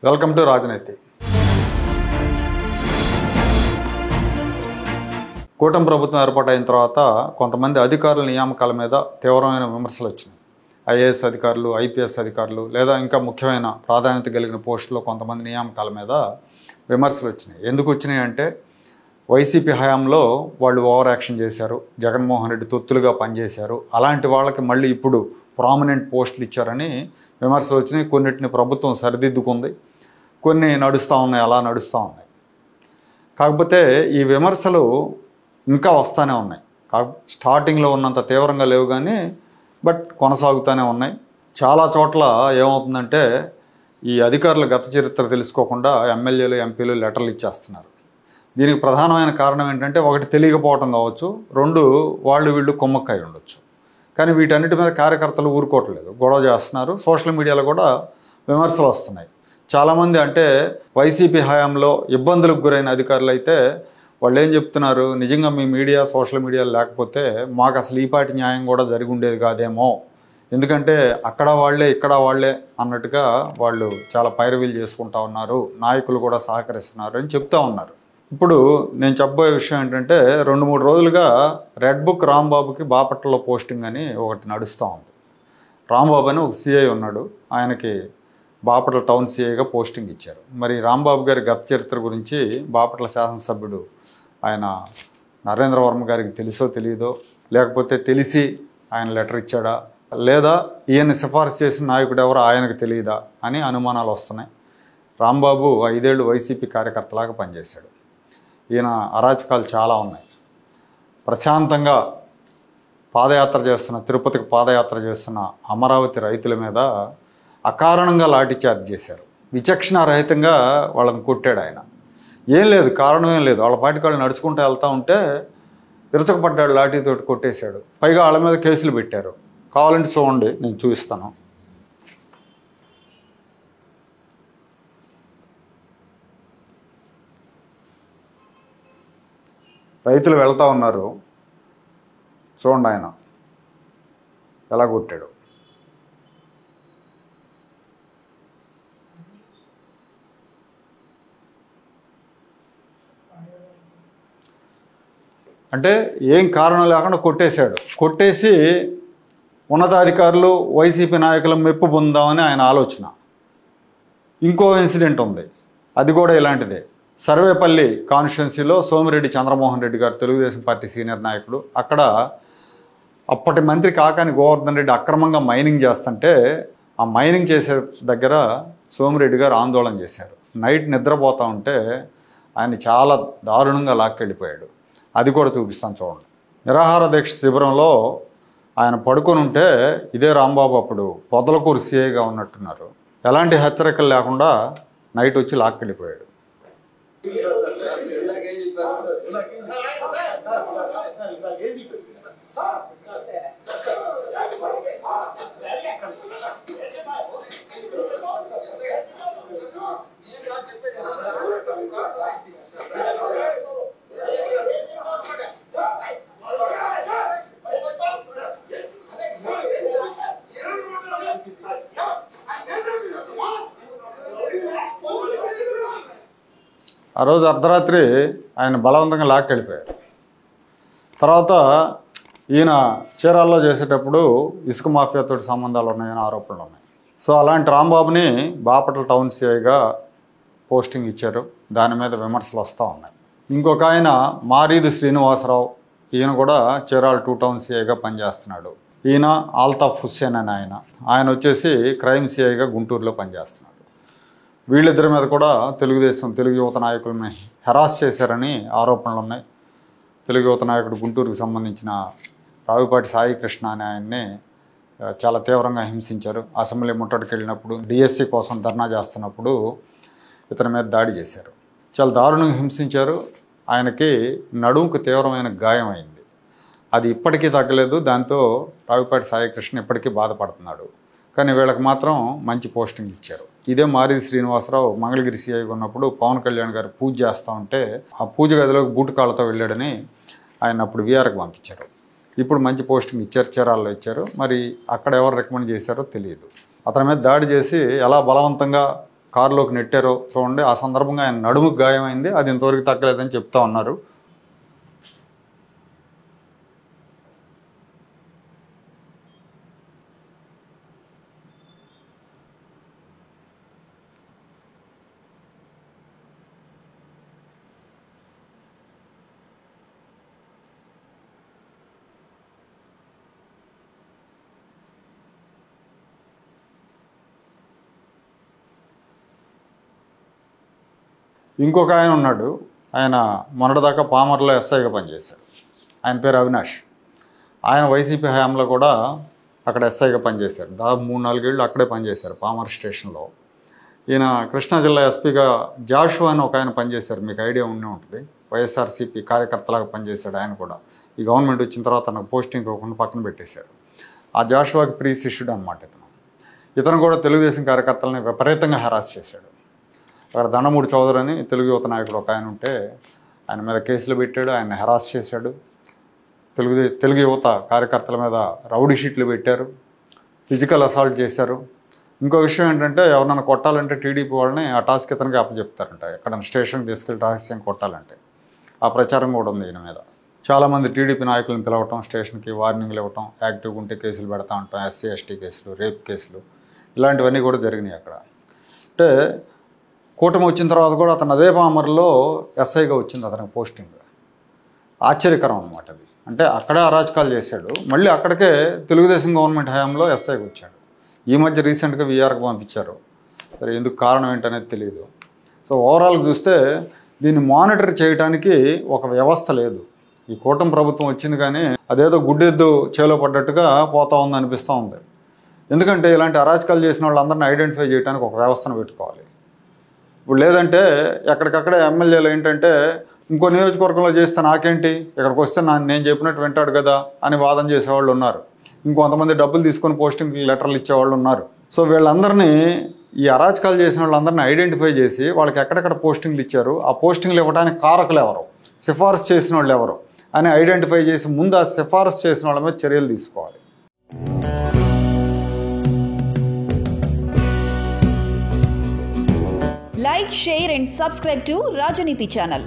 Welcome to రాజనీతి. కూటమి ప్రభుత్వం ఏర్పాటైన తర్వాత కొంతమంది అధికారుల నియామకాల మీద తీవ్రమైన విమర్శలు వచ్చినాయి. ఐఏఎస్ అధికారులు, ఐపీఎస్ అధికారులు లేదా ఇంకా ముఖ్యమైన ప్రాధాన్యత కలిగిన పోస్టుల్లో కొంతమంది నియామకాల మీద విమర్శలు వచ్చినాయి. ఎందుకు వచ్చినాయి అంటే వైసీపీ హయాంలో వాళ్ళు ఓవర్ యాక్షన్ చేశారు, జగన్మోహన్ రెడ్డి తొత్తులుగా పనిచేశారు, అలాంటి వాళ్ళకి మళ్ళీ ఇప్పుడు ప్రామినెంట్ పోస్టులు ఇచ్చారని విమర్శలు వచ్చినాయి. కొన్నిటిని ప్రభుత్వం సరిదిద్దుకుంది, కొన్ని నడుస్తూ ఉన్నాయి, అలా నడుస్తూ ఉన్నాయి. కాకపోతే ఈ విమర్శలు ఇంకా వస్తూనే ఉన్నాయి. స్టార్టింగ్లో ఉన్నంత తీవ్రంగా లేవు కానీ బట్ కొనసాగుతూనే ఉన్నాయి. చాలా చోట్ల ఏమవుతుందంటే ఈ అధికారుల గత చరిత్ర తెలుసుకోకుండా ఎమ్మెల్యేలు, ఎంపీలు లెటర్లు ఇచ్చేస్తున్నారు. దీనికి ప్రధానమైన కారణం ఏంటంటే ఒకటి తెలియకపోవటం కావచ్చు, రెండు వాళ్ళు వీళ్ళు కుమ్మక్కై ఉండొచ్చు. కానీ వీటన్నిటి మీద కార్యకర్తలు ఊరుకోవట్లేదు, గొడవ చేస్తున్నారు. సోషల్ మీడియాలో కూడా విమర్శలు వస్తున్నాయి. చాలామంది అంటే వైసీపీ హయాంలో ఇబ్బందులకు గురైన అధికారులు అయితే వాళ్ళు ఏం చెప్తున్నారు, నిజంగా మీ మీడియా, సోషల్ మీడియా లేకపోతే మాకు అసలు ఈపాటి న్యాయం కూడా జరిగి ఉండేది కాదేమో, ఎందుకంటే అక్కడ వాళ్ళే ఇక్కడ వాళ్ళే అన్నట్టుగా వాళ్ళు చాలా పైరవీలు చేసుకుంటా ఉన్నారు, నాయకులు కూడా సహకరిస్తున్నారు అని చెప్తా ఉన్నారు. ఇప్పుడు నేను చెప్పబోయే విషయం ఏంటంటే 2-3 రోజులుగా రెడ్ బుక్ రాంబాబుకి బాపట్లలో పోస్టింగ్ అని ఒకటి నడుస్తూ ఉంది. రాంబాబు అని ఒక సిఐ ఉన్నాడు, ఆయనకి బాపట్ల టౌన్ సిఐగా పోస్టింగ్ ఇచ్చారు. మరి రాంబాబు గారి గత చరిత్ర గురించి బాపట్ల శాసనసభ్యుడు ఆయన నరేంద్ర వర్మ గారికి తెలుసో తెలియదో, లేకపోతే తెలిసి ఆయన లెటర్ ఇచ్చాడా, లేదా ఈయన సిఫార్సు చేసిన నాయకుడు ఎవరో ఆయనకు తెలియదా అని అనుమానాలు వస్తున్నాయి. రాంబాబు 5 ఏళ్ళు వైసీపీ కార్యకర్తలాగా పనిచేశాడు. ఈయన అరాచకాలు చాలా ఉన్నాయి. ప్రశాంతంగా పాదయాత్ర చేస్తున్న, తిరుపతికి పాదయాత్ర చేస్తున్న అమరావతి రైతుల మీద అకారణంగా లాఠీ చార్జ్ చేశారు. విచక్షణారహితంగా వాళ్ళని కొట్టాడు ఆయన. ఏం లేదు, కారణం ఏం లేదు, వాళ్ళ పాటికి వాళ్ళు నడుచుకుంటూ వెళ్తూ ఉంటే విరచకపడ్డాడు, లాఠీతోటి కొట్టేశాడు. పైగా వాళ్ళ మీద కేసులు పెట్టారు. కావాలంటే చూడండి, నేను చూపిస్తాను. రైతులు వెళ్తూ ఉన్నారు, చూడండి ఆయన ఎలా కొట్టాడు. అంటే ఏం కారణం లేకుండా కొట్టేశాడు. కొట్టేసి ఉన్నతాధికారులు, వైసీపీ నాయకుల మెప్పు పొందామని ఆయన ఆలోచన. ఇంకో ఇన్సిడెంట్ ఉంది, అది కూడా ఇలాంటిదే. సర్వేపల్లి కాన్స్టిట్యున్సీలో సోమిరెడ్డి చంద్రమోహన్ రెడ్డి గారు, తెలుగుదేశం పార్టీ సీనియర్ నాయకుడు, అక్కడ అప్పటి మంత్రి కాకాని గోవర్ధన్ రెడ్డి అక్రమంగా మైనింగ్ చేస్తుంటే ఆ మైనింగ్ చేసే దగ్గర సోమిరెడ్డి గారు ఆందోళన చేశారు. నైట్ నిద్రపోతూ ఉంటే ఆయన చాలా దారుణంగా లాక్కెళ్ళిపోయాడు. అది కూడా చూపిస్తాను చూడండి. నిరాహార దీక్ష శిబిరంలో ఆయన పడుకొని ఉంటే ఇదే రాంబాబు అప్పుడు పొదలకూరు సిఐగా ఉన్నట్టున్నారు, ఎలాంటి హెచ్చరికలు లేకుండా నైట్ వచ్చి లాక్కెళ్ళిపోయాడు. ఆ రోజు అర్ధరాత్రి ఆయన బలవంతంగా లాక్కెళ్ళిపోయారు. తర్వాత ఈయన చీరాల్లో చేసేటప్పుడు ఇసుక మాఫియాతో సంబంధాలు ఉన్నాయని ఆరోపణలు ఉన్నాయి. సో అలాంటి రాంబాబుని బాపట్ల టౌన్ సిఐగా పోస్టింగ్ ఇచ్చారు. దాని మీద విమర్శలు వస్తూ ఉన్నాయి. ఇంకొక ఆయన మారీదు శ్రీనివాసరావు, ఈయన కూడా చీరాల 2 టౌన్ సిఐగా పనిచేస్తున్నాడు. ఈయన ఆల్తాఫ్ హుస్సేన్ అని ఆయన వచ్చేసి క్రైమ్ సిఐగా గుంటూరులో పనిచేస్తున్నాడు. వీళ్ళిద్దరి మీద కూడా తెలుగు యువత నాయకులని హెరాస్ చేశారని ఆరోపణలు ఉన్నాయి. తెలుగు యువత నాయకుడు గుంటూరుకు సంబంధించిన రావిపాటి సాయి కృష్ణ అనే ఆయన్ని చాలా తీవ్రంగా హింసించారు. అసెంబ్లీ ముట్టడికి వెళ్ళినప్పుడు, డిఎస్సి కోసం ధర్నా చేస్తున్నప్పుడు ఇతని మీద దాడి చేశారు. చాలా దారుణంగా హింసించారు. ఆయనకి నడుముకు తీవ్రమైన గాయం అయింది. అది ఇప్పటికీ తగ్గలేదు. దాంతో రావిపాటి సాయి కృష్ణ ఇప్పటికీ బాధపడుతున్నాడు. కానీ వీళ్ళకి మాత్రం మంచి పోస్టింగ్ ఇచ్చారు. ఇదే మారీది శ్రీనివాసరావు మంగళగిరి సిఐగా ఉన్నప్పుడు పవన్ కళ్యాణ్ గారు పూజ చేస్తూ ఉంటే ఆ పూజ గదిలోకి బూటు కాళ్ళతో వెళ్ళాడని ఆయన అప్పుడు వీఆర్కి పంపించారు. ఇప్పుడు మంచి పోస్టింగ్ ఇచ్చారు, చీరాల్లో ఇచ్చారు. మరి అక్కడ ఎవరు రికమెండ్ చేశారో తెలియదు. అతని మీద దాడి చేసి ఎలా బలవంతంగా కారులోకి నెట్టారో చూడండి. ఆ సందర్భంగా ఆయన నడుముకు గాయమైంది, అది ఇంతవరకు తగ్గలేదని చెప్తా ఉన్నారు. ఇంకొక ఆయన ఉన్నాడు, ఆయన మొన్నటిదాకా పామర్లో ఎస్ఐగా పనిచేశాడు. ఆయన పేరు అవినాష్. ఆయన వైసీపీ హయాంలో కూడా అక్కడ ఎస్ఐగా పనిచేశారు. దాదాపు 3-4 ఏళ్ళు అక్కడే పనిచేశారు పామర్ స్టేషన్లో. ఈయన కృష్ణా జిల్లా ఎస్పీగా జాషువా అని ఒక ఆయన పనిచేశారు, మీకు ఐడియా ఉండే ఉంటుంది. వైఎస్ఆర్సీపీ కార్యకర్తలాగా పనిచేశాడు ఆయన కూడా. ఈ గవర్నమెంట్ వచ్చిన తర్వాత నాకు పోస్టింగ్ ఇవ్వకుండా పక్కన పెట్టేశారు. ఆ జాషువాకి ప్రీ శిష్యుడు అనమాట ఇతను కూడా తెలుగుదేశం కార్యకర్తలని విపరీతంగా హెరాస్ చేశాడు. అక్కడ దండమూడి చౌదరి అని తెలుగు యువత నాయకుడు ఒక ఆయన ఉంటే ఆయన మీద కేసులు పెట్టాడు, ఆయన హెరాస్ చేశాడు. తెలుగు యువత కార్యకర్తల మీద రౌడీ షీట్లు పెట్టారు, ఫిజికల్ అసాల్ట్ చేశారు. ఇంకో విషయం ఏంటంటే ఎవరినైనా కొట్టాలంటే టీడీపీ వాళ్ళని ఆ టాస్క్ ఇతనికి అప్పచెప్తారంట, ఎక్కడైనా స్టేషన్కి తీసుకెళ్ళి రహస్యం కొట్టాలంటే. ఆ ప్రచారం కూడా ఉంది ఈయన మీద. చాలామంది టీడీపీ నాయకులను పిలవటం, స్టేషన్కి వార్నింగ్లు ఇవ్వటం, యాక్టివ్గా ఉంటే కేసులు పెడతా ఉంటాం, ఎస్సీ ఎస్టీ కేసులు, రేప్ కేసులు, ఇలాంటివన్నీ కూడా జరిగినాయి అక్కడ. అంటే కూటమి వచ్చిన తర్వాత కూడా అతను అదే పామర్లో ఎస్ఐగా వచ్చింది అతనికి పోస్టింగ్. ఆశ్చర్యకరం అన్నమాట అది. అంటే అక్కడే అరాచకాలు చేశాడు, మళ్ళీ అక్కడికే తెలుగుదేశం గవర్నమెంట్ హయాంలో ఎస్ఐకి వచ్చాడు. ఈ మధ్య రీసెంట్గా వీఆర్కి పంపించారు. సరే ఎందుకు కారణం ఏంటనేది తెలియదు. సో ఓవరాల్గా చూస్తే దీన్ని మానిటర్ చేయడానికి ఒక వ్యవస్థ లేదు. ఈ కూటమి ప్రభుత్వం వచ్చింది కానీ అదేదో గుడ్డెద్దు చేలో పడ్డట్టుగా పోతా ఉంది అనిపిస్తూ ఉంది. ఎందుకంటే ఇలాంటి అరాచకాలు చేసిన వాళ్ళందరినీ ఐడెంటిఫై చేయడానికి ఒక వ్యవస్థను పెట్టుకోవాలి. ఇప్పుడు లేదంటే ఎక్కడికక్కడే ఎమ్మెల్యేలు ఏంటంటే ఇంకో నియోజకవర్గంలో చేస్తే నాకేంటి, ఇక్కడికి వస్తే నేను చెప్పినట్టు వింటాడు కదా అని వాదన చేసేవాళ్ళు ఉన్నారు. ఇంకొంతమంది డబ్బులు తీసుకొని పోస్టింగ్ లెటర్లు ఇచ్చేవాళ్ళు ఉన్నారు. సో వీళ్ళందరినీ, ఈ అరాచకాలు చేసిన వాళ్ళందరినీ ఐడెంటిఫై చేసి వాళ్ళకి ఎక్కడెక్కడ పోస్టింగ్లు ఇచ్చారు, ఆ పోస్టింగ్లు ఇవ్వడానికి కారకులు ఎవరు, సిఫారసు చేసిన వాళ్ళు ఎవరు అని ఐడెంటిఫై చేసి ముందు ఆ సిఫారసు చేసిన వాళ్ళ మీద చర్యలు తీసుకోవాలి. Like, share and subscribe to Rajaniti channel.